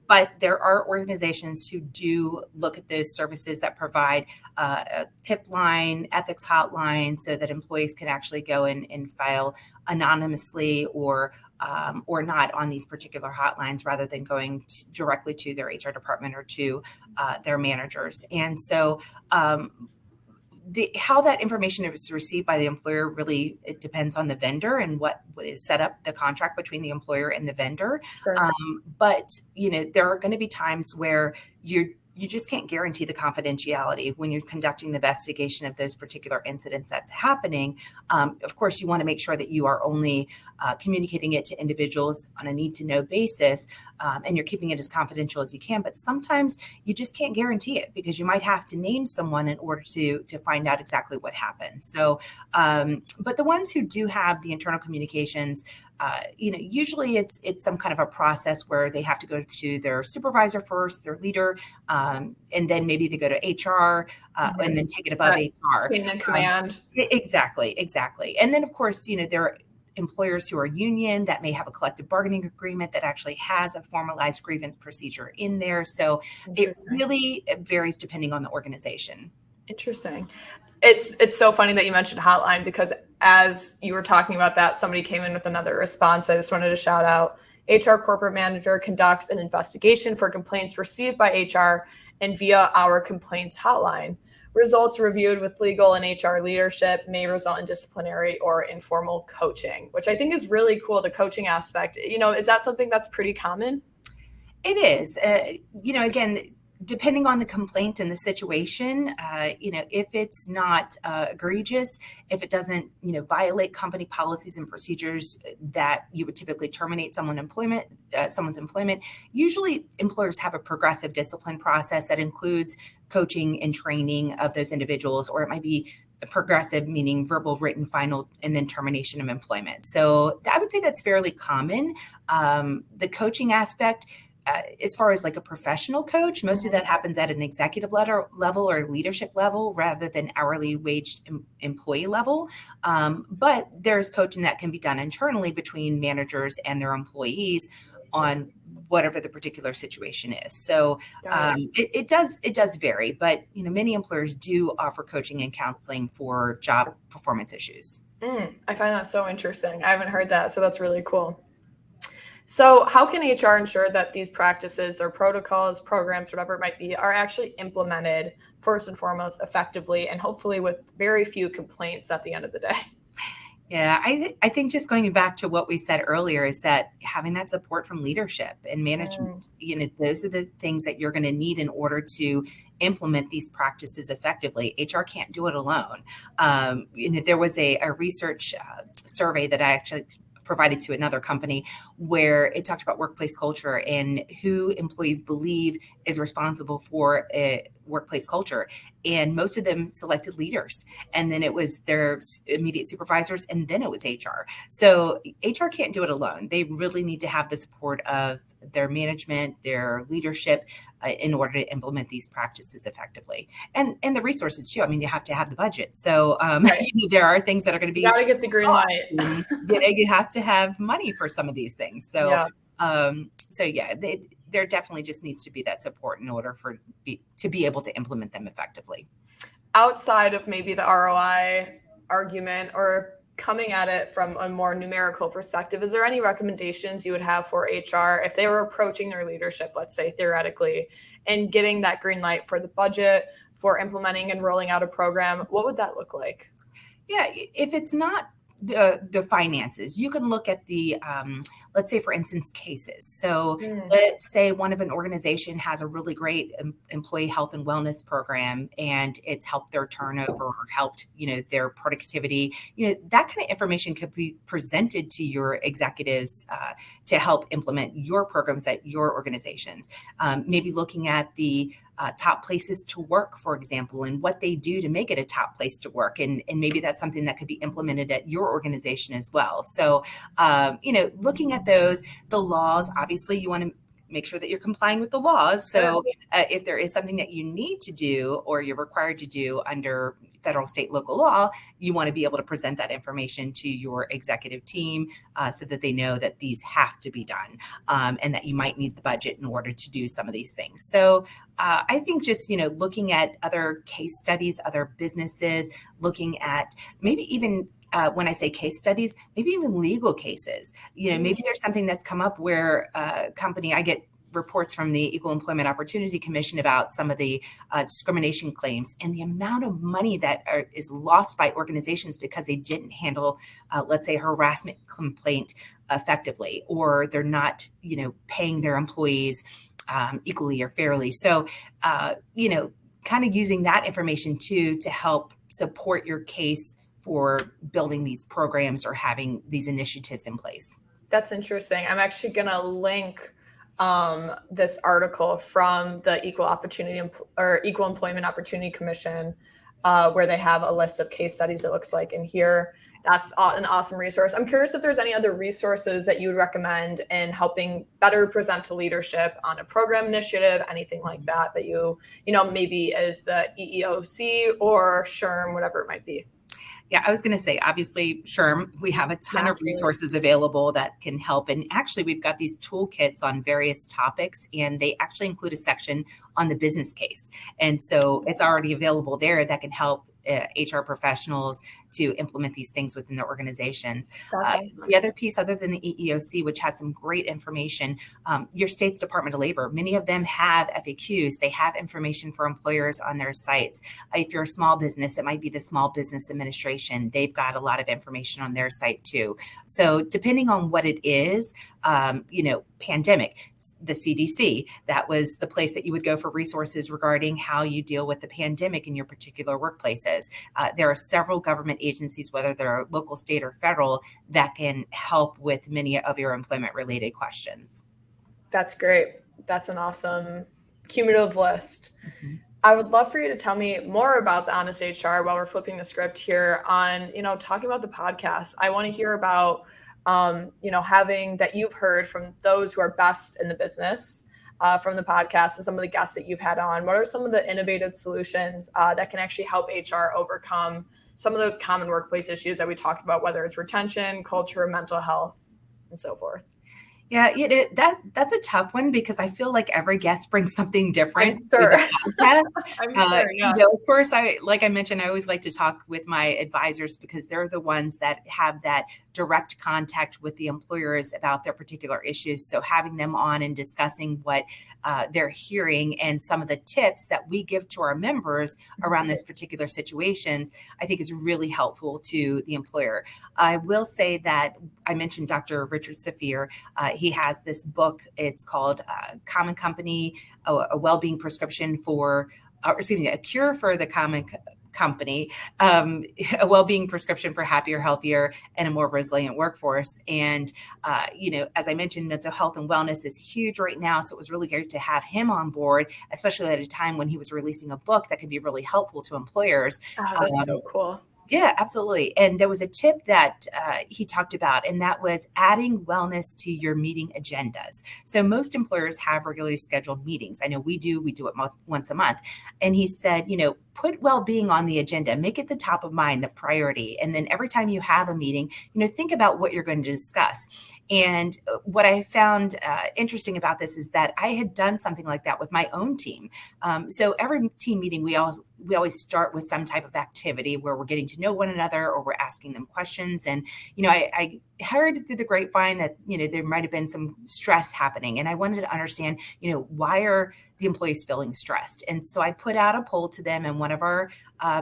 But there are organizations who do look at those services that provide a tip line, ethics hotline, so that employees can actually go in and file anonymously or not on these particular hotlines, rather than going directly to their HR department or to their managers. And so how that information is received by the employer really, it depends on the vendor and what is set up, the contract between the employer and the vendor. Sure. But there are going to be times where you just can't guarantee the confidentiality when you're conducting the investigation of those particular incidents that's happening. Of course, you want to make sure that you are only communicating it to individuals on a need-to-know basis, and you're keeping it as confidential as you can. But sometimes you just can't guarantee it, because you might have to name someone in order to find out exactly what happened. So, but the ones who do have the internal communications, usually it's some kind of a process where they have to go to their supervisor first, their leader, and then maybe they go to HR, and then take it above HR. Chain of command. Exactly. And then, of course, there are employers who are union that may have a collective bargaining agreement that actually has a formalized grievance procedure in there. So it really varies depending on the organization. Interesting. It's so funny that you mentioned hotline, because as you were talking about that, somebody came in with another response. I just wanted to shout out: HR corporate manager conducts an investigation for complaints received by HR and via our complaints hotline. Results reviewed with legal and HR leadership may result in disciplinary or informal coaching, which I think is really cool. The coaching aspect, is that something that's pretty common? It is. Again, depending on the complaint and the situation, if it's not egregious, if it doesn't, violate company policies and procedures that you would typically terminate someone's employment, usually employers have a progressive discipline process that includes coaching and training of those individuals, or it might be progressive, meaning verbal, written, final, and then termination of employment. So I would say that's fairly common. The coaching aspect, as far as like a professional coach, most of that happens at an executive level or leadership level rather than hourly waged employee level. But there's coaching that can be done internally between managers and their employees on whatever the particular situation is. So it does vary, but many employers do offer coaching and counseling for job performance issues. I find that so interesting. I haven't heard that, so that's really cool. So how can HR ensure that these practices, their protocols, programs, whatever it might be, are actually implemented first and foremost effectively, and hopefully with very few complaints at the end of the day? Yeah, I think just going back to what we said earlier is that having that support from leadership and management, those are the things that you're going to need in order to implement these practices effectively. HR can't do it alone. There was a research survey that I actually provided to another company where it talked about workplace culture and who employees believe is responsible for a workplace culture. And most of them selected leaders, and then it was their immediate supervisors, and then it was HR. So HR can't do it alone. They really need to have the support of their management, their leadership, in order to implement these practices effectively. And the resources too. I mean, you have to have the budget. So there are things that are going to be— you got to get the green light. You have to have money for some of these things. So, there definitely just needs to be that support in order to be able to implement them effectively. Outside of maybe the ROI argument, or coming at it from a more numerical perspective, is there any recommendations you would have for HR if they were approaching their leadership, let's say theoretically, and getting that green light for the budget, for implementing and rolling out a program? What would that look like? Yeah, if it's not the finances, you can look at the let's say, for instance, cases. So let's say one of an organization has a really great employee health and wellness program, and it's helped their turnover or helped, their productivity. That kind of information could be presented to your executives to help implement your programs at your organizations. Maybe looking at the top places to work, for example, and what they do to make it a top place to work. And maybe that's something that could be implemented at your organization as well. So, looking at those, the laws, obviously you want to make sure that you're complying with the laws. So if there is something that you need to do or you're required to do under federal, state, local law, you want to be able to present that information to your executive team so that they know that these have to be done and that you might need the budget in order to do some of these things. So I think just, looking at other case studies, other businesses, looking at maybe even when I say case studies, maybe even legal cases, maybe there's something that's come up where a company, I get reports from the Equal Employment Opportunity Commission about some of the discrimination claims and the amount of money that is lost by organizations because they didn't handle, let's say, a harassment complaint effectively, or they're not, paying their employees equally or fairly. So, kind of using that information too to help support your case for building these programs or having these initiatives in place. That's interesting. I'm actually going to link this article from the Equal Employment Opportunity Commission, where they have a list of case studies, it looks like in here. That's an awesome resource. I'm curious if there's any other resources that you would recommend in helping better present to leadership on a program initiative, anything like that, that maybe as the EEOC or SHRM, whatever it might be. Yeah, I was going to say, obviously, SHRM, we have a ton of resources available that can help. And actually, we've got these toolkits on various topics, and they actually include a section on the business case. And so it's already available there that can help HR professionals to implement these things within their organizations. The other piece, other than the EEOC, which has some great information, your state's Department of Labor, many of them have FAQs. They have information for employers on their sites. If you're a small business, it might be the Small Business Administration. They've got a lot of information on their site too. So depending on what it is, pandemic, the CDC, that was the place that you would go for resources regarding how you deal with the pandemic in your particular workplaces. There are several government agencies, whether they're local, state, or federal, that can help with many of your employment related questions. That's great. That's an awesome cumulative list. Mm-hmm. I would love for you to tell me more about the Honest HR while we're flipping the script here on, talking about the podcast. I want to hear about, having that you've heard from those who are best in the business from the podcast and some of the guests that you've had on. What are some of the innovative solutions that can actually help HR overcome some of those common workplace issues that we talked about, whether it's retention, culture, mental health, and so forth? Yeah, that's a tough one because I feel like every guest brings something different. I'm sure. To the podcast. I'm sure, yeah. Of course, like I mentioned, I always like to talk with my advisors because they're the ones that have that direct contact with the employers about their particular issues. So having them on and discussing what they're hearing and some of the tips that we give to our members around those particular situations, I think is really helpful to the employer. I will say that I mentioned Dr. Richard Safir. He has this book. It's called Common Company, a well-being prescription a cure for the common company, a well-being prescription for happier, healthier, and a more resilient workforce. And, as I mentioned, mental health and wellness is huge right now. So it was really great to have him on board, especially at a time when he was releasing a book that could be really helpful to employers. Oh, that's so cool. Yeah, absolutely. And there was a tip that he talked about, and that was adding wellness to your meeting agendas. So most employers have regularly scheduled meetings. I know we do it once a month. And he said, put well-being on the agenda, make it the top of mind, the priority. And then every time you have a meeting, think about what you're going to discuss. And what I found interesting about this is that I had done something like that with my own team. So every team meeting, we always start with some type of activity where we're getting to know one another or we're asking them questions. And, I heard through the grapevine that, there might have been some stress happening. And I wanted to understand, why are the employees feeling stressed? And so I put out a poll to them in one of our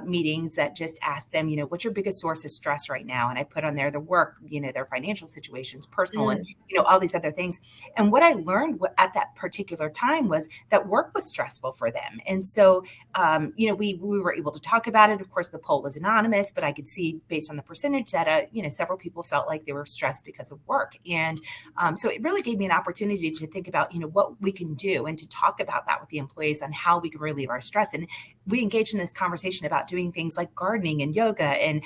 meetings that just asked them, what's your biggest source of stress right now? And I put on there the work, their financial situations, personal, and, all these other things. And what I learned at that particular time was that work was stressful for them. And so, we were able to talk about it. Of course, the poll was anonymous, but I could see based on the percentage that, several people felt like they were stressed because of work. And so it really gave me an opportunity to think about, what we can do and to talk about that with the employees on how we can relieve our stress. And we engaged in this conversation about doing things like gardening and yoga and,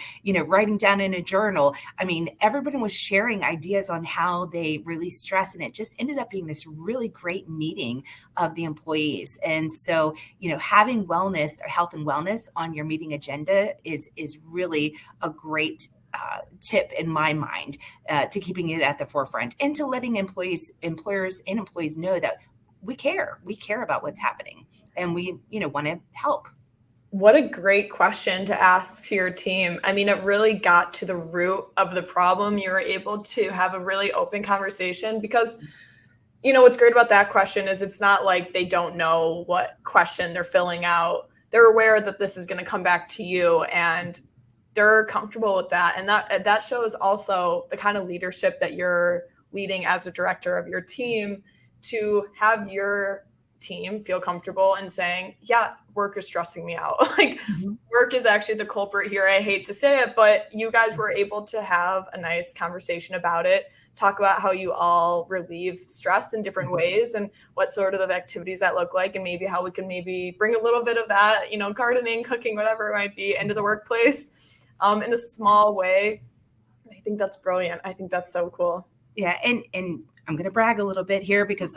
writing down in a journal. I mean, everybody was sharing ideas on how they release stress. And it just ended up being this really great meeting of the employees. And so, having wellness or health and wellness on your meeting agenda is really a great tip in my mind to keeping it at the forefront and to letting employers and employees know that we care about what's happening and we, want to help. What a great question to ask to your team. I mean, it really got to the root of the problem. You were able to have a really open conversation because, what's great about that question is it's not like they don't know what question they're filling out. They're aware that this is going to come back to you and they're comfortable with that. And that shows also the kind of leadership that you're leading as a director of your team to have your team feel comfortable and saying, yeah, work is stressing me out. Work is actually the culprit here. I hate to say it, but you guys were able to have a nice conversation about it, talk about how you all relieve stress in different ways and what sort of activities that look like, and maybe how we can maybe bring a little bit of that, gardening, cooking, whatever it might be, into the workplace in a small way. I think that's brilliant. I think that's so cool. Yeah. And I'm going to brag a little bit here because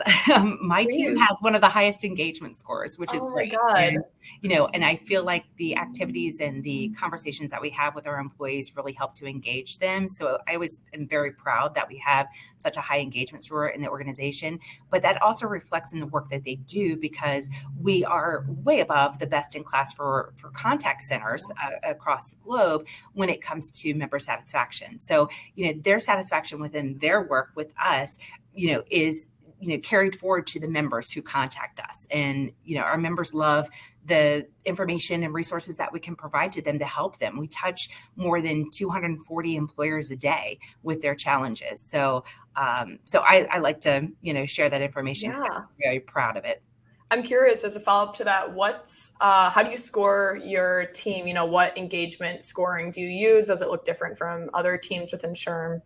my team has one of the highest engagement scores, which is great. And, and I feel like the activities and the conversations that we have with our employees really help to engage them. So I always am very proud that we have such a high engagement score in the organization, but that also reflects in the work that they do because we are way above the best in class for contact centers across the globe when it comes to member satisfaction. So, their satisfaction within their work with us is, carried forward to the members who contact us. And, our members love the information and resources that we can provide to them to help them. We touch more than 240 employers a day with their challenges. So, I like to, share that information because I'm very proud of it. I'm curious, as a follow-up to that, how do you score your team? What engagement scoring do you use? Does it look different from other teams within SHRM?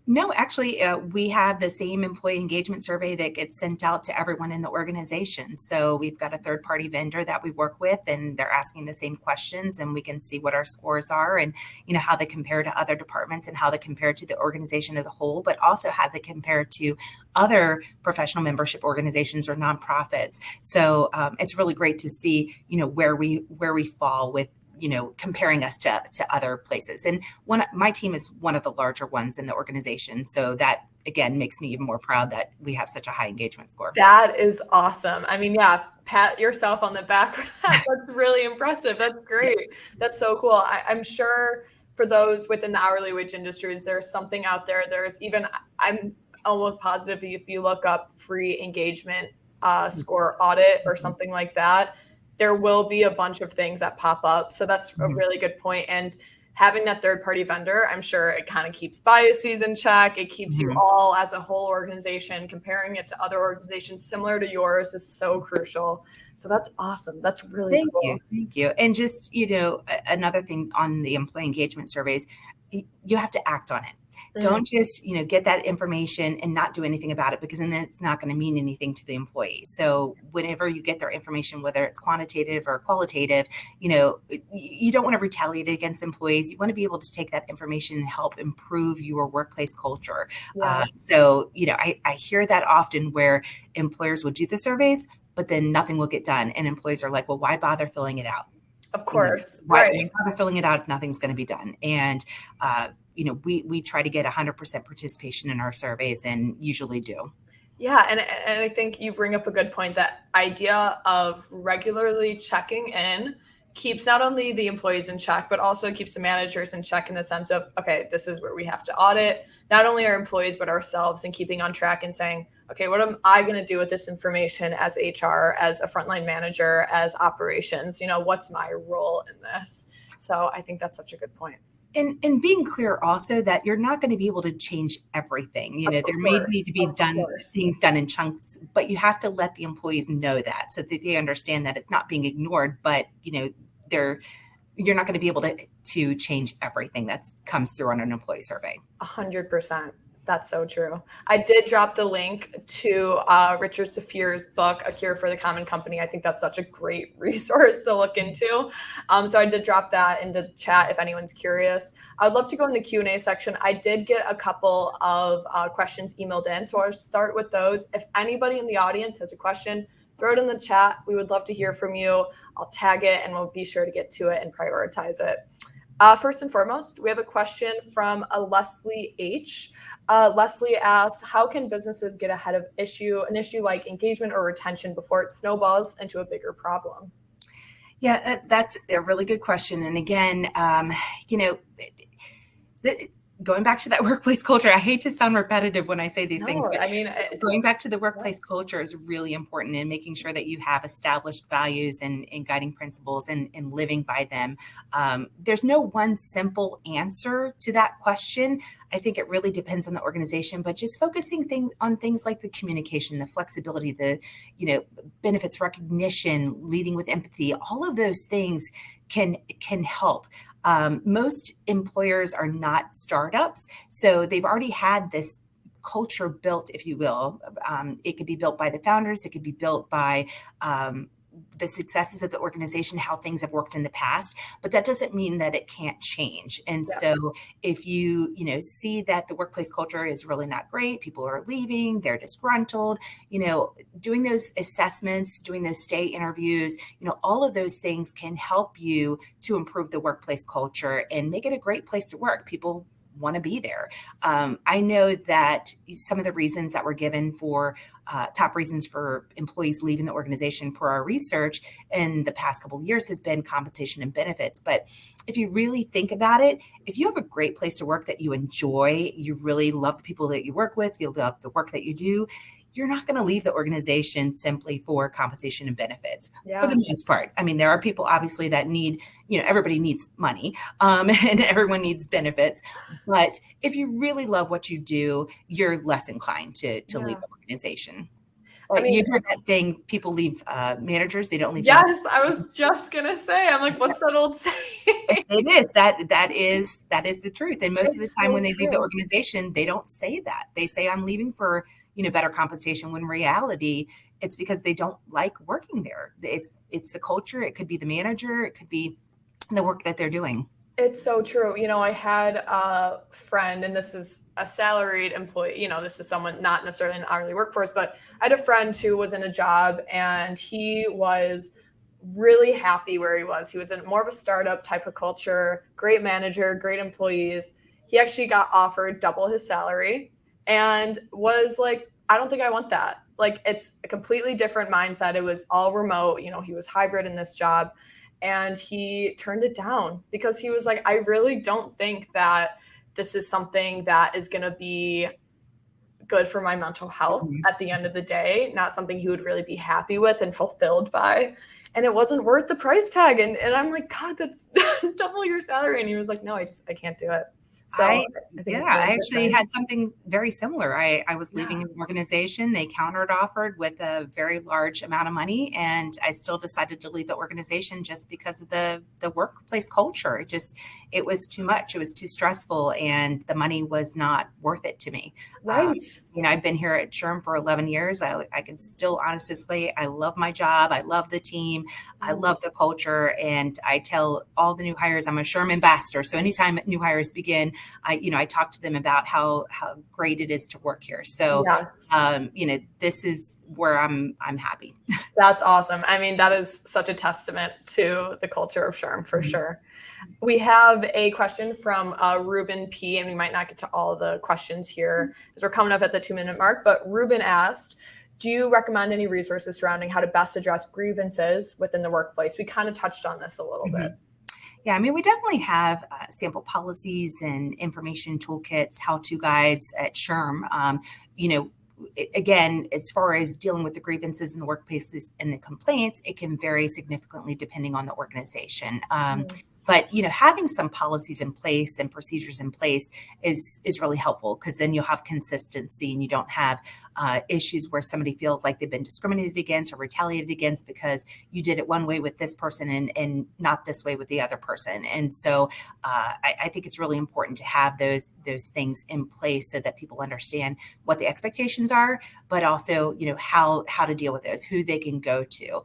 No, actually, we have the same employee engagement survey that gets sent out to everyone in the organization. So we've got a third-party vendor that we work with, and they're asking the same questions, and we can see what our scores are and, how they compare to other departments and how they compare to the organization as a whole, but also how they compare to other professional membership organizations or nonprofits. So it's really great to see, where we fall with comparing us to other places. And my team is one of the larger ones in the organization. So that, again, makes me even more proud that we have such a high engagement score. That is awesome. I mean, yeah, pat yourself on the back for that. That's really impressive. That's great. That's so cool. I'm sure for those within the hourly wage industries, there's something out there. I'm almost positive if you look up free engagement score audit or something like that, there will be a bunch of things that pop up. So that's a really good point. And having that third-party vendor, I'm sure it kind of keeps biases in check. It keeps you all as a whole organization. Comparing it to other organizations similar to yours is so crucial. So that's awesome. That's really cool. Thank you. And just, another thing on the employee engagement surveys, you have to act on it. Don't just, get that information and not do anything about it, because then it's not going to mean anything to the employee. So whenever you get their information, whether it's quantitative or qualitative, you don't want to retaliate against employees. You want to be able to take that information and help improve your workplace culture. Yeah. I hear that often where employers will do the surveys, but then nothing will get done. And employees are like, well, why bother filling it out? Of course. Why bother filling it out if nothing's going to be done? And, we try to get 100% participation in our surveys and usually do. Yeah. And I think you bring up a good point. That idea of regularly checking in keeps not only the employees in check, but also keeps the managers in check in the sense of, okay, this is where we have to audit. not only our employees, but ourselves, and keeping on track and saying, okay, what am I going to do with this information as HR, as a frontline manager, as operations? What's my role in this? So I think that's such a good point. And being clear also that you're not going to be able to change everything. There may need to be things done in chunks, but you have to let the employees know that so that they understand that it's not being ignored, but you're not going to be able to change everything that comes through on an employee survey. 100%. That's so true. I did drop the link to Richard Safir's book, A Cure for the Common Company. I think that's such a great resource to look into. So I did drop that into the chat if anyone's curious. I would love to go in the Q&A section. I did get a couple of questions emailed in, so I'll start with those. If anybody in the audience has a question, throw it in the chat. We would love to hear from you. I'll tag it and we'll be sure to get to it and prioritize it. First and foremost, we have a question from Leslie H. Leslie asks, how can businesses get ahead of an issue like engagement or retention before it snowballs into a bigger problem? Yeah, that's a really good question. And again, going back to that workplace culture, I hate to sound repetitive when I say these things, but going back to the workplace culture is really important, in making sure that you have established values and guiding principles and living by them. There's no one simple answer to that question. I think it really depends on the organization, but just focusing on things like the communication, the flexibility, the benefits recognition, leading with empathy, all of those things can help. Most employers are not startups, so they've already had this culture built, if you will. It could be built by the founders. It could be built by the successes of the organization, how things have worked in the past, but that doesn't mean that it can't change. And so if you see that the workplace culture is really not great, people are leaving, they're disgruntled, doing those assessments, doing those stay interviews, all of those things can help you to improve the workplace culture and make it a great place to work. People want to be there. I know that some of the reasons that were given for top reasons for employees leaving the organization per our research in the past couple of years has been compensation and benefits. But if you really think about it, if you have a great place to work that you enjoy, you really love the people that you work with, you love the work that you do, you're not going to leave the organization simply for compensation and benefits for the most part. I mean, there are people obviously that need, everybody needs money and everyone needs benefits. But if you really love what you do, you're less inclined to leave the organization. You heard that thing, people leave managers, they don't leave jobs. Yes, I was just going to say, I'm like, what's that old saying? It is. That is the truth. And most of the time when they leave the organization, they don't say that. They say, I'm leaving for better compensation, when in reality, it's because they don't like working there. It's the culture. It could be the manager. It could be the work that they're doing. It's so true. I had a friend, and this is a salaried employee, this is someone not necessarily in the hourly workforce, but I had a friend who was in a job and he was really happy where he was. He was in more of a startup type of culture, great manager, great employees. He actually got offered double his salary and was like, I don't think I want that. Like, it's a completely different mindset. It was all remote. He was hybrid in this job, and he turned it down because he was like, I really don't think that this is something that is going to be good for my mental health at the end of the day, not something he would really be happy with and fulfilled by. And it wasn't worth the price tag. And I'm like, God, that's double your salary. And he was like, no, I can't do it. So I actually had something very similar. I was leaving an organization. They countered offered with a very large amount of money, and I still decided to leave the organization just because of the workplace culture. It was too much. It was too stressful, and the money was not worth it to me. Right. I've been here at SHRM for 11 years. I can still honestly say I love my job. I love the team. I love the culture. And I tell all the new hires, I'm a SHRM ambassador. So anytime new hires begin, I talk to them about how great it is to work here. So, this is where I'm happy. That's awesome. I mean, that is such a testament to the culture of SHRM for sure. We have a question from Ruben P, and we might not get to all the questions here because we're coming up at the 2-minute mark, but Ruben asked, do you recommend any resources surrounding how to best address grievances within the workplace? We kind of touched on this a little bit. Yeah, I mean, we definitely have sample policies and information toolkits, how-to guides at SHRM. You know, again, as far as dealing with the grievances in the workplaces and the complaints, it can vary significantly depending on the organization. But you know, having some policies in place and procedures in place is really helpful, because then you'll have consistency and you don't have issues where somebody feels like they've been discriminated against or retaliated against because you did it one way with this person and not this way with the other person. And so I think it's really important to have those things in place so that people understand what the expectations are, but also, you know, how to deal with those, who they can go to.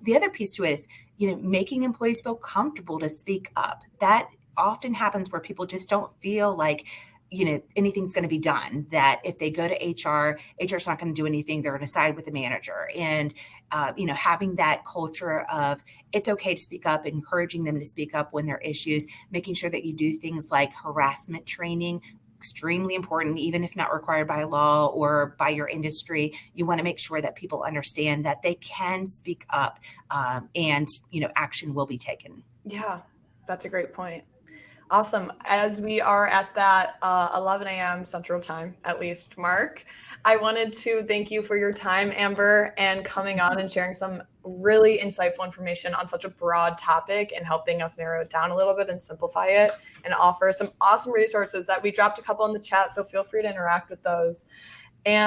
The other piece to it is, you know, making employees feel comfortable to speak up. That often happens where people just don't feel like, you know, anything's going to be done, that if they go to HR is not going to do anything. They're going to side with the manager. And, you know, having that culture of it's okay to speak up, encouraging them to speak up when there are issues, making sure that you do things like harassment training, extremely important, even if not required by law or by your industry. You want to make sure that people understand that they can speak up, and, you know, action will be taken. Yeah, that's a great point. Awesome. As we are at that 11 a.m. Central Time, at least, mark, I wanted to thank you for your time, Amber, and coming on and sharing some really insightful information on such a broad topic and helping us narrow it down a little bit and simplify it and offer some awesome resources that we dropped a couple in the chat. So feel free to interact with those. And